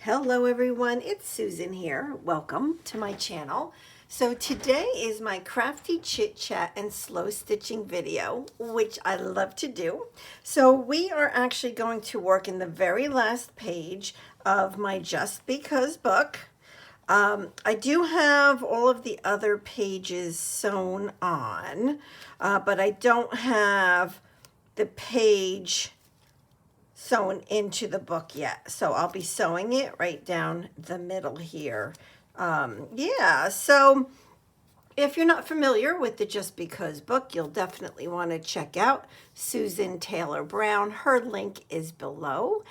Hello everyone, it's Susan here. Welcome to my channel. So today is my crafty chit chat and slow stitching video, which I love to do. So we are actually going to work in the very last page of my Just Because book. I do have all of the other pages sewn on, but I don't have the page sewn into the book yet. So I'll be sewing it right down the middle here. Yeah, so if you're not familiar with the Just Because book, you'll definitely want to check out Susan Taylor Brown. Her link is below.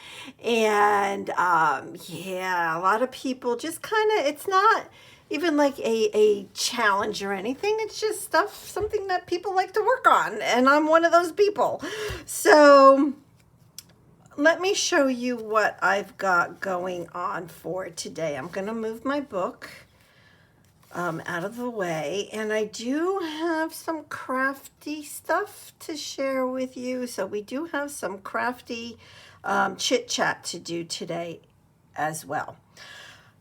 And yeah, a lot of people just kind of, it's not even like a challenge or anything. It's just something that people like to work on. And I'm one of those people. So let me show you what I've got going on for today. I'm going to move my book out of the way, and I do have some crafty stuff to share with you. So we do have some crafty chit chat to do today as well.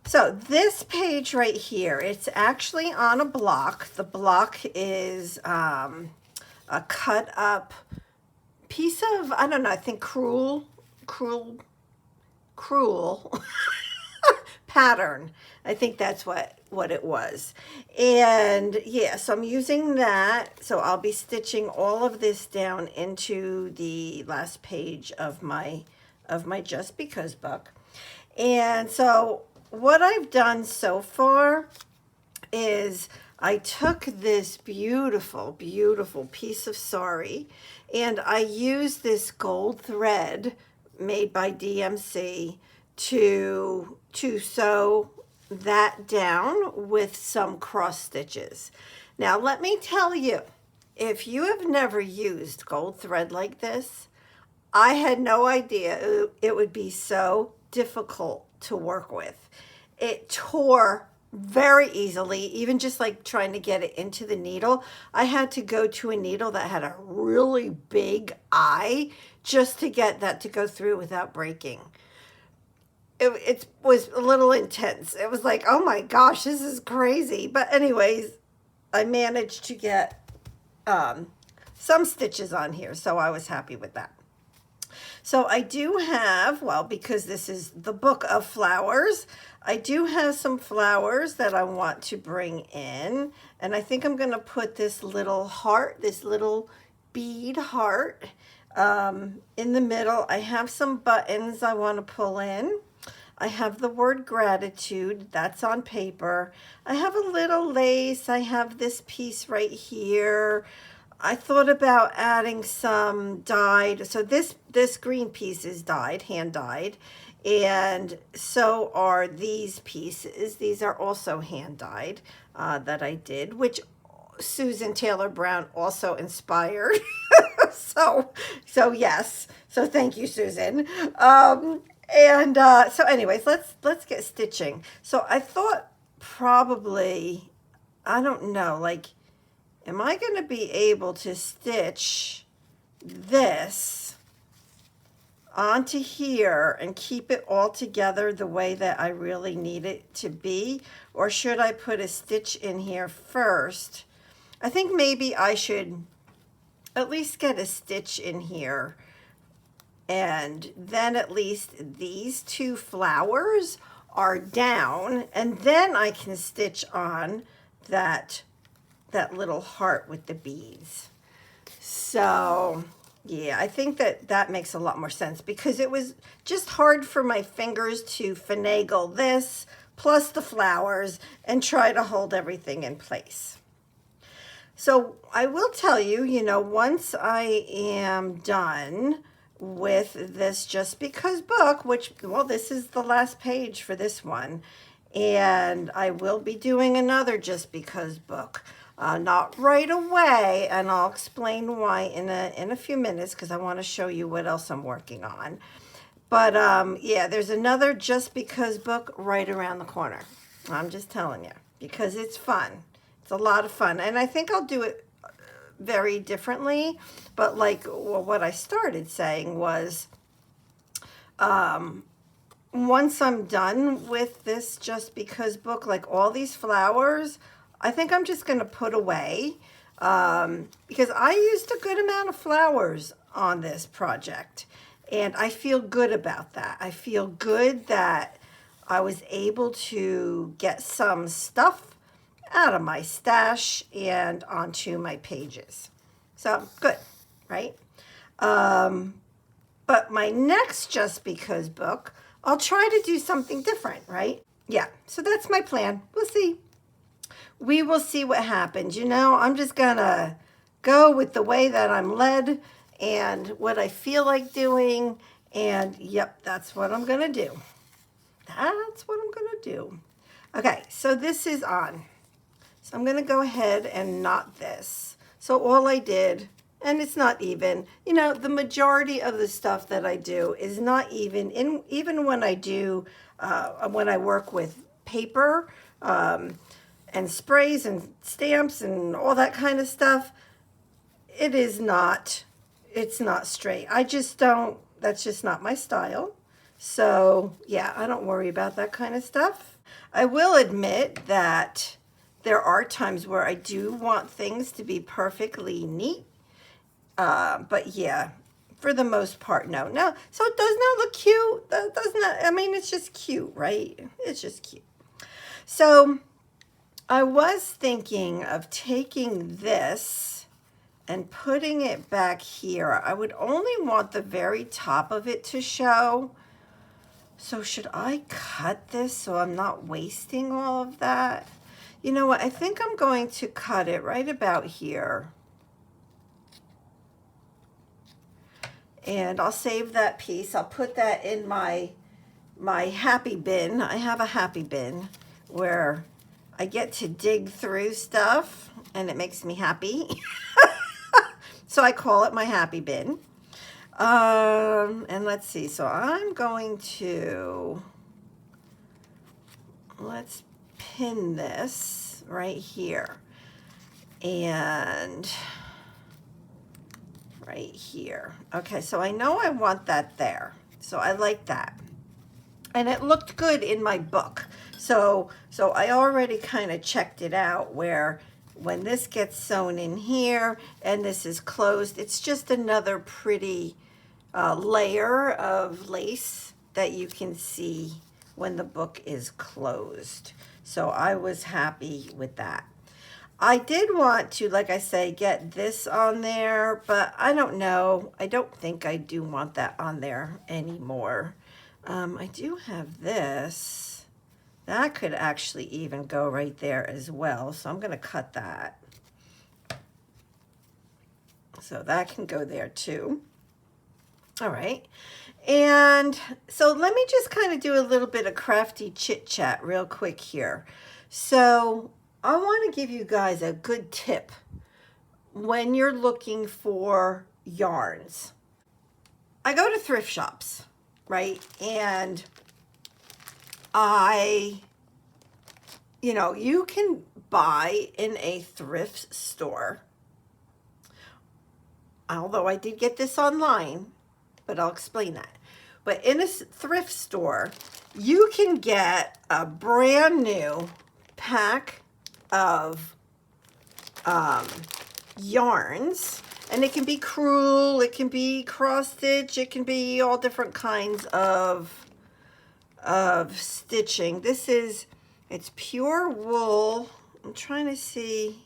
So this page right here, it's actually on a block. The block is a cut up piece of, I don't know, I think cruel pattern. I think that's what it was. And yeah, so I'm using that. So I'll be stitching all of this down into the last page of my Just Because book. And so what I've done so far is I took this beautiful piece of sari and I used this gold thread made by DMC to sew that down with some cross stitches. Now let me tell you, if you have never used gold thread like this, I had no idea it would be so difficult to work with. It tore very easily, even just like trying to get it into the needle. I had to go to a needle that had a really big eye just to get that to go through without breaking. It was a little intense. It was like, oh my gosh, this is crazy. But anyways, I managed to get some stitches on here, so I was happy with that. So I do have, well, because this is the book of flowers, I do have some flowers that I want to bring in. And I think I'm going to put this little heart, this little bead heart in the middle. I have some buttons I want to pull in. I have the word gratitude, that's on paper. I have a little lace. I have this piece right here. I thought about adding some dyed. So this green piece is dyed, hand dyed, and so are these pieces. These are also hand dyed that I did, which Susan Taylor Brown also inspired. so yes. So thank you, Susan. So anyways, let's get stitching. So I thought probably, I don't know, like, am I going to be able to stitch this onto here and keep it all together the way that I really need it to be? Or should I put a stitch in here first? I think maybe I should at least get a stitch in here. And then at least these two flowers are down. And then I can stitch on that little heart with the beads. So yeah, I think that makes a lot more sense, because it was just hard for my fingers to finagle this plus the flowers and try to hold everything in place. So I will tell you, once I am done with this Just Because book, which, well, this is the last page for this one, and I will be doing another Just Because book. Not right away, and I'll explain why in a few minutes, because I want to show you what else I'm working on. But yeah, there's another Just Because book right around the corner. I'm just telling you, because it's fun. It's a lot of fun, and I think I'll do it very differently. But like, well, what I started saying was, once I'm done with this Just Because book, like all these flowers, I think I'm just going to put away because I used a good amount of flowers on this project. And I feel good about that. I feel good that I was able to get some stuff out of my stash and onto my pages. So good, right? But my next Just Because book, I'll try to do something different, right? Yeah, so that's my plan. We'll see. We will see what happens. You know, I'm just gonna go with the way that I'm led and what I feel like doing. And yep, that's what I'm gonna do. That's what I'm gonna do. Okay, so this is on. So I'm gonna go ahead and knot this. So all I did, and it's not even, you know, the majority of the stuff that I do is not even, even when I do, when I work with paper and sprays and stamps and all that kind of stuff, it is not, it's not straight. I just don't, that's just not my style. So yeah, I don't worry about that kind of stuff. I will admit that there are times where I do want things to be perfectly neat. But yeah, for the most part, no. No, so it does not look cute. That does not, I mean, it's just cute, right? It's just cute. So I was thinking of taking this and putting it back here. I would only want the very top of it to show. So should I cut this so I'm not wasting all of that? You know what? I think I'm going to cut it right about here. And I'll save that piece. I'll put that in my happy bin. I have a happy bin where I get to dig through stuff and it makes me happy. So I call it my happy bin. And let's see. So I'm going to, let's pin this right here. And right here. Okay, so I know I want that there. So I like that. And it looked good in my book. So I already kind of checked it out where when this gets sewn in here and this is closed, it's just another pretty layer of lace that you can see when the book is closed. So I was happy with that. I did want to, like I say, get this on there, but I don't know. I don't think I do want that on there anymore. I do have this. That could actually even go right there as well. So I'm going to cut that. So that can go there too. All right. And so let me just kind of do a little bit of crafty chit chat real quick here. So I want to give you guys a good tip when you're looking for yarns. I go to thrift shops, right? And you know, you can buy in a thrift store. Although I did get this online, but I'll explain that. But in a thrift store, you can get a brand new pack of yarns, and it can be crewel, it can be cross stitch, it can be all different kinds of stitching. This is, it's pure wool. I'm trying to see.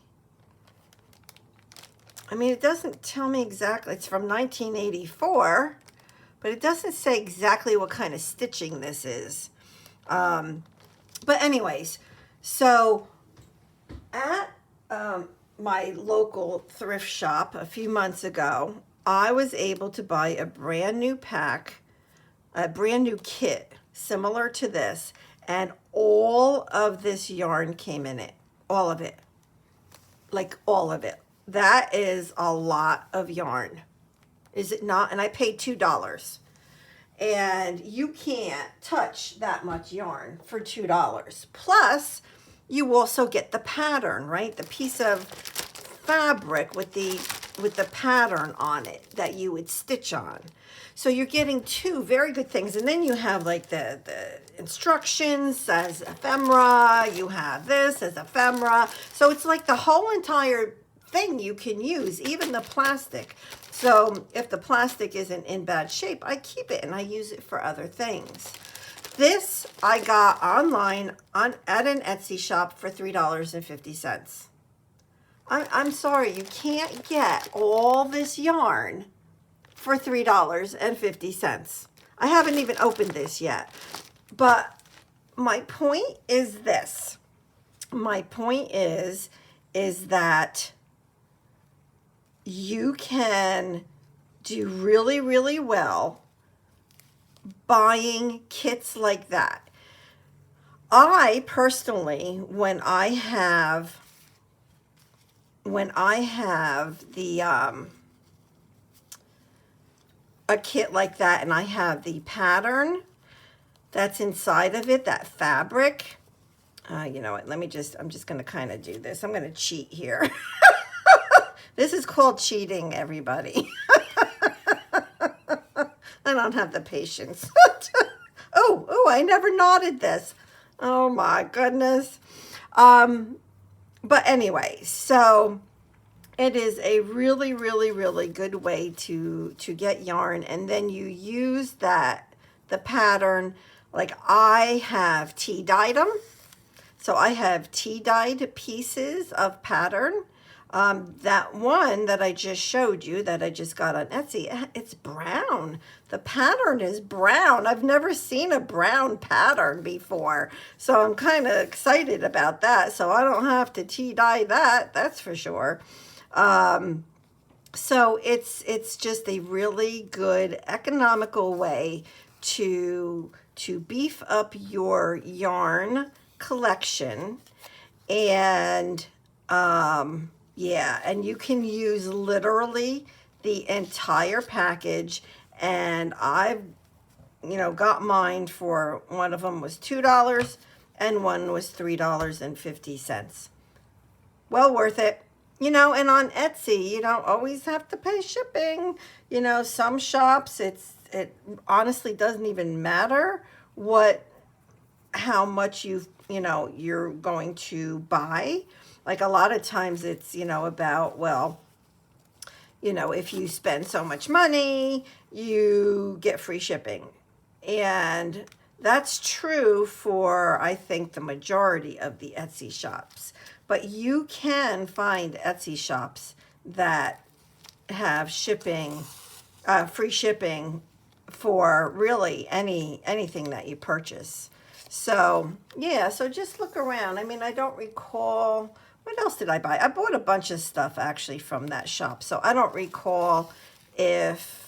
I mean, it doesn't tell me exactly. It's from 1984, but it doesn't say exactly what kind of stitching this is. But anyways, so at my local thrift shop a few months ago, I was able to buy a brand new pack, a brand new kit similar to this, and all of this yarn came in it. All of it. Like all of it. That is a lot of yarn. Is it not? And I paid $2. And you can't touch that much yarn for $2. Plus, you also get the pattern, right? The piece of fabric with the with the pattern on it that you would stitch on. So you're getting two very good things. And then you have like the instructions as ephemera. You have this as ephemera. So it's like the whole entire thing you can use, even the plastic. So if the plastic isn't in bad shape, I keep it and I use it for other things. This I got online at an Etsy shop for $3.50. I'm sorry, you can't get all this yarn for $3.50. I haven't even opened this yet. But my point is this. My point is that you can do really, really well buying kits like that. I personally, when I have the a kit like that and I have the pattern that's inside of it, that fabric, you know what, I'm just going to kind of do this. I'm going to cheat here. This is called cheating, everybody. I don't have the patience. Oh, I never knotted this. Oh my goodness. But anyway, so it is a really, really, really good way to get yarn. And then you use the pattern, like I have tea-dyed them. So I have tea-dyed pieces of pattern. That one that I just showed you that I just got on Etsy, it's brown. The pattern is brown. I've never seen a brown pattern before. So I'm kind of excited about that. So I don't have to tea-dye that, that's for sure. So it's just a really good economical way to beef up your yarn collection. And yeah, and you can use literally the entire package. And I've, got mine for, one of them was $2 and one was $3.50. Well worth it. And on Etsy, you don't always have to pay shipping. Some shops, it honestly doesn't even matter how much you're going to buy. Like a lot of times it's, about, well, if you spend so much money, you get free shipping. And that's true for, I think, the majority of the Etsy shops. But you can find Etsy shops that have shipping, free shipping for really anything that you purchase. So, yeah, so just look around. I mean, I don't recall, what else did I buy? I bought a bunch of stuff actually from that shop. So I don't recall if,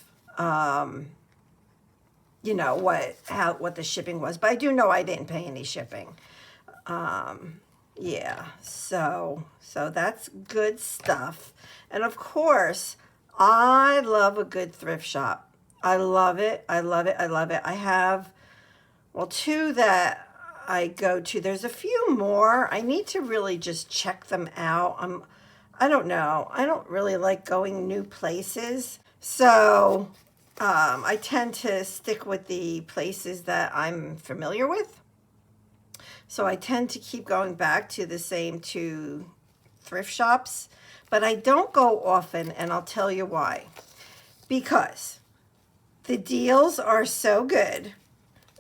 what the shipping was. But I do know I didn't pay any shipping. Yeah, so that's good stuff. And of course, I love a good thrift shop. I love it. I love it. I love it. I have, well, two that I go to. There's a few more. I need to really just check them out. I don't know. I don't really like going new places. So I tend to stick with the places that I'm familiar with. So I tend to keep going back to the same two thrift shops, but I don't go often, and I'll tell you why. Because the deals are so good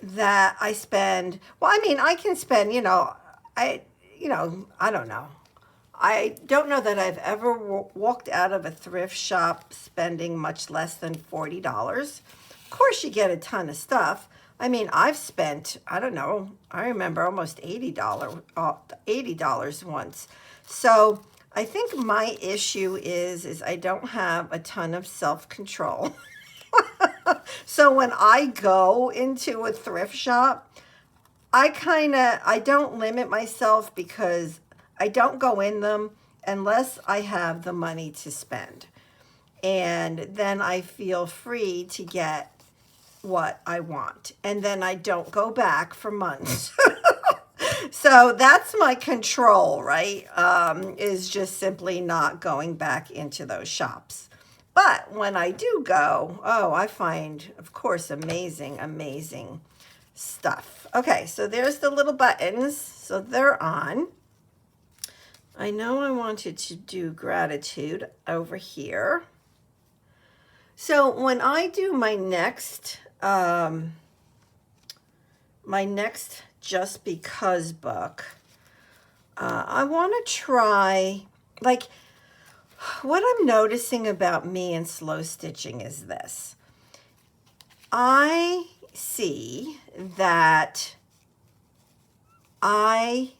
that I spend, I can spend, I don't know. I don't know that I've ever walked out of a thrift shop spending much less than $40. Of course, you get a ton of stuff. I've spent, I don't know, I remember almost $80 once. So I think my issue is I don't have a ton of self-control. So when I go into a thrift shop, I don't limit myself because I don't go in them unless I have the money to spend. And then I feel free to get what I want, and then I don't go back for months. So that's my control, right? Is just simply not going back into those shops. But when I do go, oh, I find, of course, amazing, amazing stuff. Okay, so there's the little buttons. So they're on. I know I wanted to do gratitude over here. So when I do my next Just Because book, I want to try, like, what I'm noticing about me and slow stitching is this. I see that I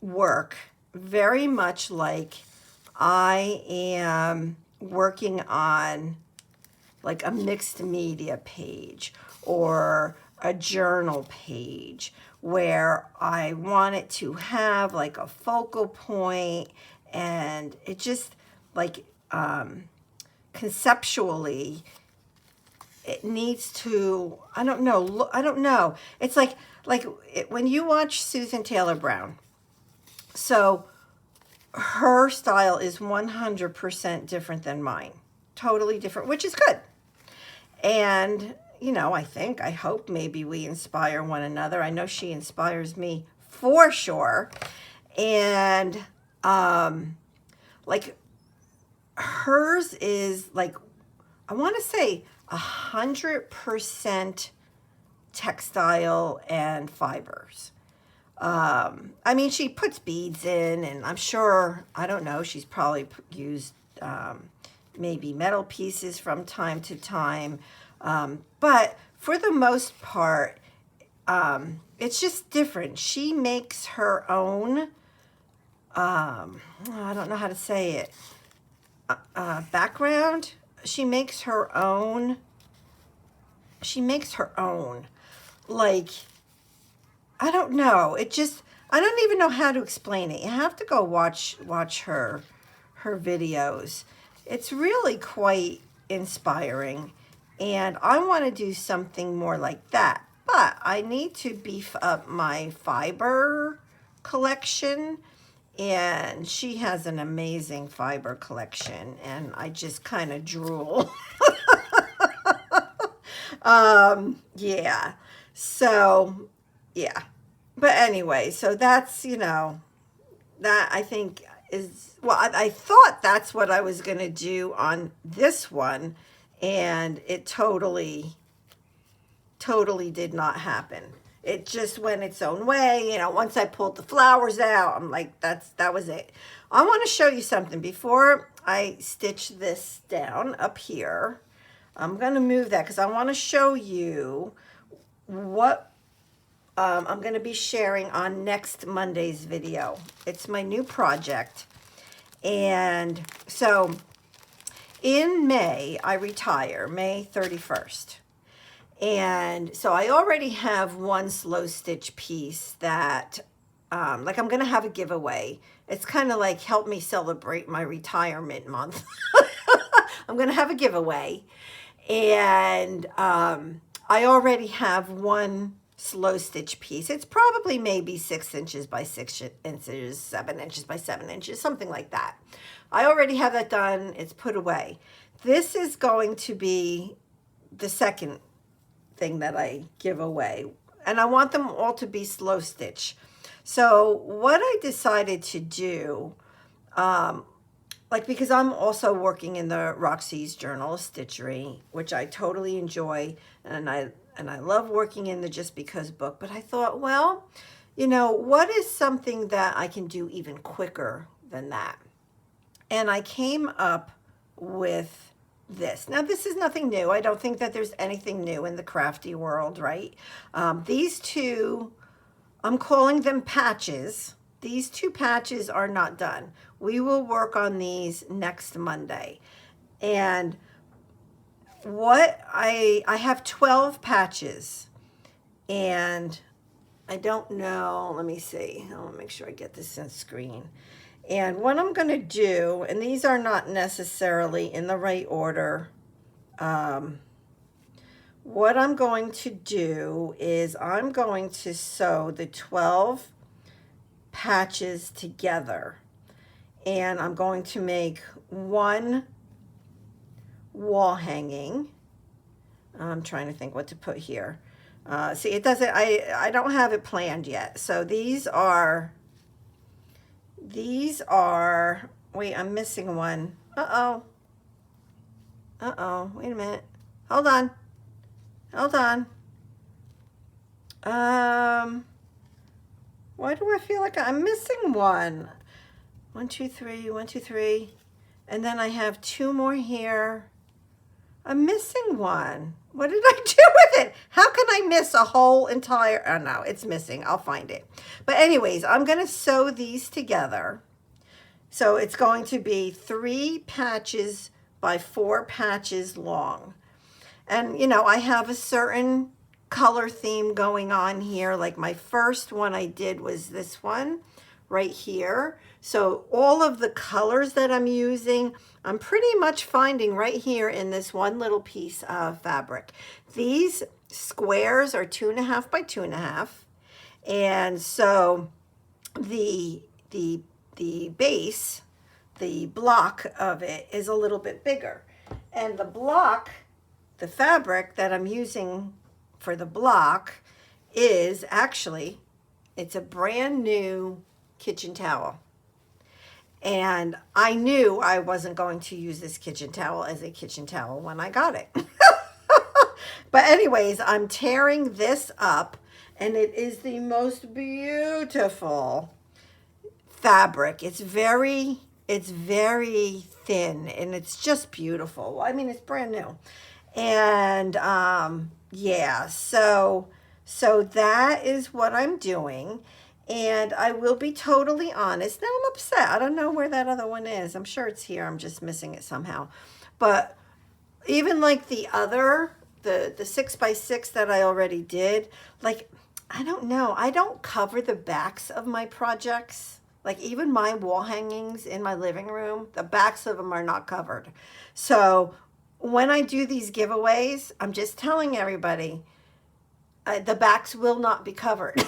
work very much like I am working on like a mixed media page or a journal page where I want it to have like a focal point, and it just like conceptually it needs to, I don't know. It's like when you watch Susan Taylor Brown, so her style is 100% different than mine, totally different, which is good. And, you know, I hope maybe we inspire one another. I know she inspires me for sure. And, like, hers is like, I want to say 100% textile and fibers. I mean, she puts beads in, and I'm sure, I don't know, she's probably used maybe metal pieces from time to time. But for the most part, it's just different. She makes her own, I don't know how to say it, background. She makes her own, like, I don't know. It just, I don't even know how to explain it. You have to go watch her videos. It's really quite inspiring. And I want to do something more like that. But I need to beef up my fiber collection. And she has an amazing fiber collection. And I just kind of drool. Yeah. So, yeah. But anyway, so that's, you know, that I think is, well, I thought that's what I was going to do on this one, and it totally did not happen. It just went its own way. You know, once I pulled the flowers out, I'm like, that was it. I want to show you something before I stitch this down up here. I'm going to move that because I want to show you what I'm going to be sharing on next Monday's video. It's my new project. And so in May, I retire, May 31st. And so I already have one slow stitch piece that, like, I'm going to have a giveaway. It's kind of like help me celebrate my retirement month. I'm going to have a giveaway. And I already have one slow stitch piece. It's probably maybe 6 inches by 6 inches, 7 inches by 7 inches, something like that. I already have that done. It's put away. This is going to be the second thing that I give away, and I want them all to be slow stitch. So what I decided to do, like, because I'm also working in the Roxy's Journal of Stitchery, which I totally enjoy, and I love working in the Just Because book, but I thought, well, you know, what is something that I can do even quicker than that? And I came up with this. Now, this is nothing new. I don't think that there's anything new in the crafty world, right? These two, I'm calling them patches. These two patches are not done. We will work on these next Monday. And what I have 12 patches, and I don't know, let me see. I want to make sure I get this in screen. And what I'm going to do, and these are not necessarily in the right order, what I'm going to do is I'm going to sew the 12 patches together, and I'm going to make one wall hanging. I'm trying to think what to put here. See, it doesn't, I don't have it planned yet. So these are, wait, I'm missing one. Uh-oh. Uh-oh, wait a minute. Hold on. Hold on. Why do I feel like I'm missing one? 1, 2, 3, 1, 2, 3. And then I have 2 more here. I'm missing one. What did I do with it? How can I miss a whole entire, oh no, it's missing. I'll find it. But anyways, I'm going to sew these together. So it's going to be 3 patches by 4 patches long. And you know, I have a certain color theme going on here. Like my first one I did was this one right here. So all of the colors that I'm using, I'm pretty much finding right here in this one little piece of fabric. These squares are 2.5 by 2.5. And so the base, the block of it is a little bit bigger. And the block, the fabric that I'm using for the block is actually, it's a brand new kitchen towel. And I knew I wasn't going to use this kitchen towel as a kitchen towel when I got it. But anyways, I'm tearing this up, and it is the most beautiful fabric. It's very thin, and it's just beautiful. I mean, it's brand new. And yeah, so that is what I'm doing. And I will be totally honest. Now I'm upset. I don't know where that other one is. I'm sure it's here. I'm just missing it somehow. But even like the other, the 6 by 6 that I already did, like, I don't know. I don't cover the backs of my projects. Like even my wall hangings in my living room, the backs of them are not covered. So when I do these giveaways, I'm just telling everybody, the backs will not be covered.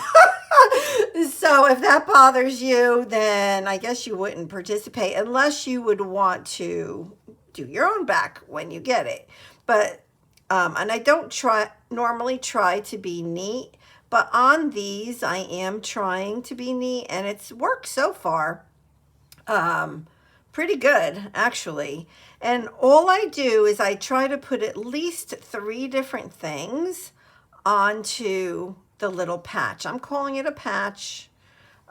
So if that bothers you, then I guess you wouldn't participate unless you would want to do your own back when you get it. But, and I don't normally try to be neat, but on these I am trying to be neat, and it's worked so far. Pretty good, actually. And all I do is I try to put at least 3 different things onto the little patch. I'm calling it a patch.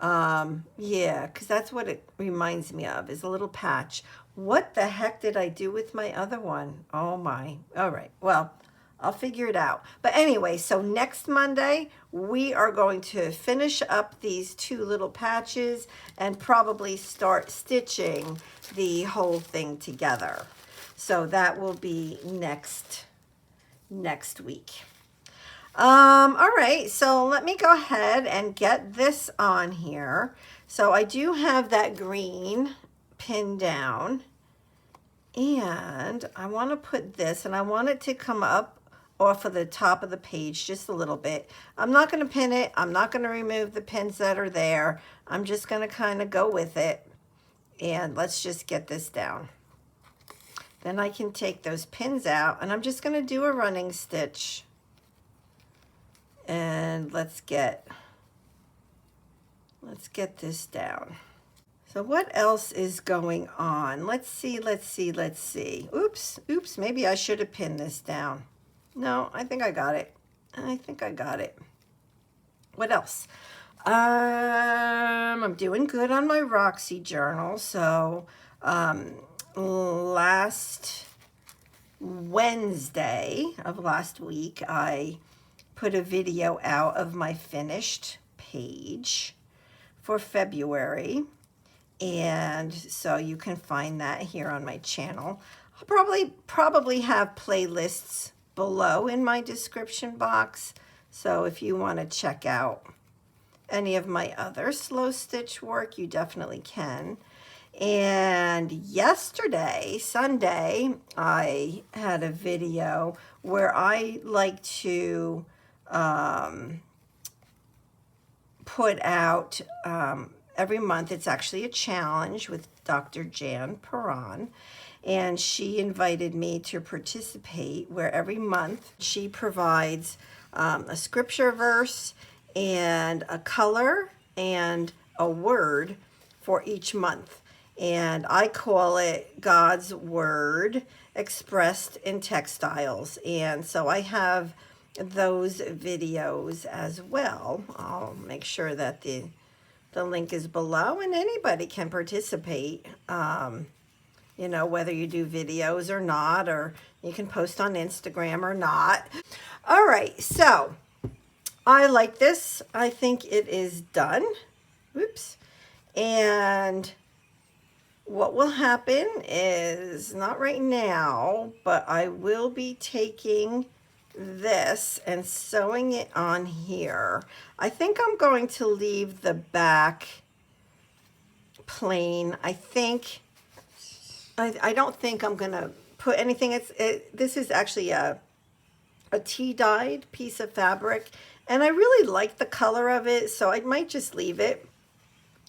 Yeah, because that's what it reminds me of, is a little patch. What the heck did I do with my other one? Oh my. All right. Well, I'll figure it out. But anyway, so next Monday, we are going to finish up these 2 little patches and probably start stitching the whole thing together. So that will be next week. All right, so let me go ahead and get this on here. So I do have that green pinned down, and I want to put this, and I want it to come up off of the top of the page just a little bit. I'm not going to pin it. I'm not going to remove the pins that are there. I'm just going to kind of go with it, and let's just get this down. Then I can take those pins out, and I'm just going to do a running stitch. And let's get this down. So what else is going on? Let's see. Oops, maybe I should have pinned this down. No, I think I got it. What else? I'm doing good on my Roxy journal. So last Wednesday of last week, I put a video out of my finished page for February, and so you can find that here on my channel. I'll probably have playlists below in my description box, so if you want to check out any of my other slow stitch work, you definitely can. And yesterday, Sunday, I had a video where I like to put out every month. It's actually a challenge with Dr. Jan Paron, and she invited me to participate, where every month she provides a scripture verse and a color and a word for each month. And I call it God's Word expressed in textiles. And so I have those videos as well. I'll make sure that the link is below, and anybody can participate. You know, whether you do videos or not, or you can post on Instagram or not. All right, so I like this. I think it is done. Oops. And what will happen is, not right now, but I will be taking this and sewing it on here. I think I'm going to leave the back plain. I don't think I'm gonna put anything. This is actually a tea dyed piece of fabric, and I really like the color of it, so I might just leave it.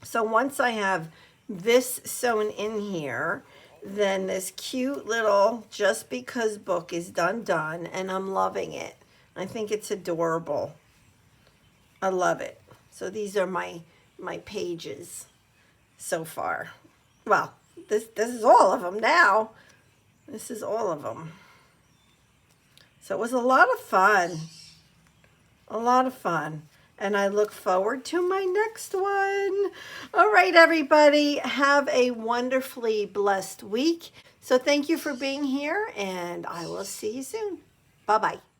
So once I have this sewn in here, then this cute little Just Because book is done, and I'm loving it. I think it's adorable. I love it. So these are my pages so far. Well, this is all of them now. This is all of them. So it was a lot of fun. A lot of fun. And I look forward to my next one. All right, everybody. Have a wonderfully blessed week. So thank you for being here, and I will see you soon. Bye-bye.